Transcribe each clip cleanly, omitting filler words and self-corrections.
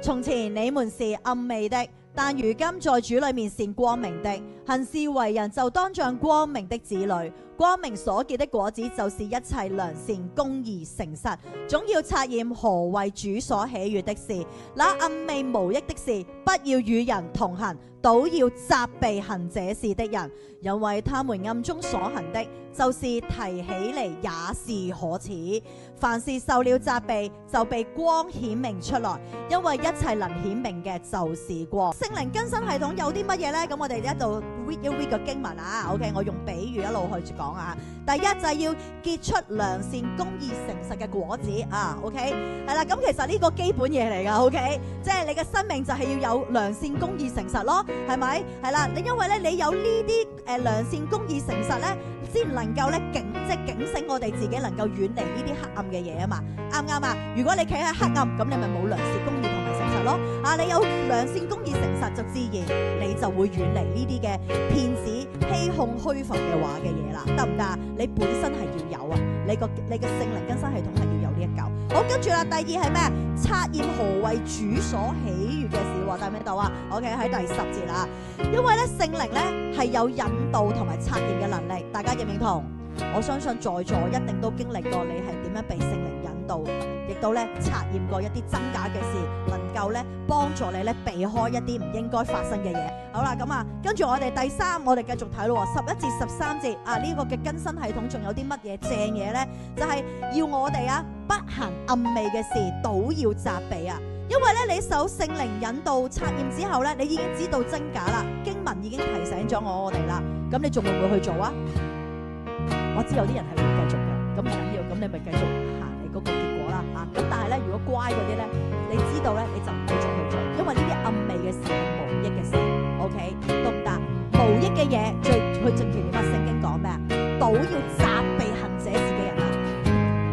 從前你們是暗昧的，但如今在主裏面是光明的。行事為人就當像光明的子女，光明所結的果子就是一切良善、公義、誠實。總要察驗何為主所喜悅的事。那暗昧無益的事，不要與人同行，倒要責備行這事的人，因為他們暗中所行的，就是提起嚟也是可恥。凡事受了責備，就被光顯明出來，因為一切能顯明嘅就是光。聖靈更新系統有啲乜嘢呢？咁我哋一度 read 一 read 個經文啊。OK， 我用比喻一路去講啊。第一就係要結出良善、公義、誠實嘅果子啊。OK， 係啦，咁其實呢個基本嘢嚟㗎。OK， 即係你嘅生命就係要有良善、公義、誠實咯，係咪？係啦，你因為咧你有呢啲良善、公義、誠實咧，先能夠咧警醒我哋自己，能夠遠離呢啲黑暗嘅嘢啊嘛，啱唔啱啊？如果你企喺黑暗，咁你咪冇良善、公義同埋誠實咯。啊，你有良善、公義、誠實，就自然你就會遠離呢啲嘅騙子、欺哄、虛浮嘅話嘅嘢啦，得唔得啊？你本身係要有啊，你嘅聖靈更新系統係要有呢一嚿。好，跟住啦，第二係咩？察驗何為主所喜悅嘅事喎？睇唔睇到啊 ？OK， 喺第10節啦。因為咧聖靈咧係有引導同埋察驗嘅能力，大家認唔認同？我相信在座一定都經歷過你係點樣被聖靈引導，亦都咧察驗過一啲真假嘅事，能夠咧幫助你咧避開一啲唔應該發生嘅嘢。好啦，咁啊，跟住我哋第3，我哋繼續睇咯。11至13節啊，呢個嘅更新系統仲有啲乜嘢正嘢咧？就係要我哋啊不行暗昧嘅事，倒要責備啊！因為咧，你受聖靈引導察驗之後咧，你已經知道真假啦，經文已經提醒咗我哋啦。咁你仲會唔會去做啊？我知有啲人係會繼續嘅，咁唔緊要，咁你咪繼續行你嗰個結果啦嚇。咁但係咧，如果乖嗰啲咧，你知道咧，你就唔會再去做，因為呢啲暗昧嘅事係無益嘅事。OK， 得唔得？無益嘅嘢，佢正如點啊？聖經講咩啊？倒要責備行這事嘅人啊！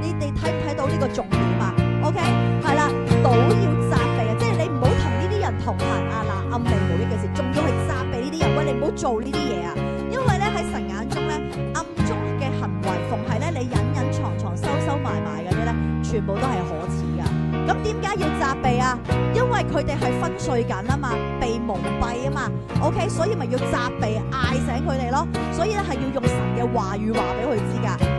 你睇唔睇到呢個重點啊 ？OK， 係啦，倒要責備啊！即係你唔好同呢啲人同行啊！嗱，暗昧無益嘅事，仲要去責備呢啲人，喂，你唔好做呢啲嘢啊！因為咧喺神眼中咧，暗中嘅行為，逢係咧你隱隱藏藏、收埋嗰啲咧，全部都係可恥噶。咁點解要責備啊？因為佢哋係昏睡緊啊嘛，被蒙蔽啊嘛。OK， 所以咪要責備，嗌醒佢哋咯。所以咧係要用神嘅話語話俾佢知噶。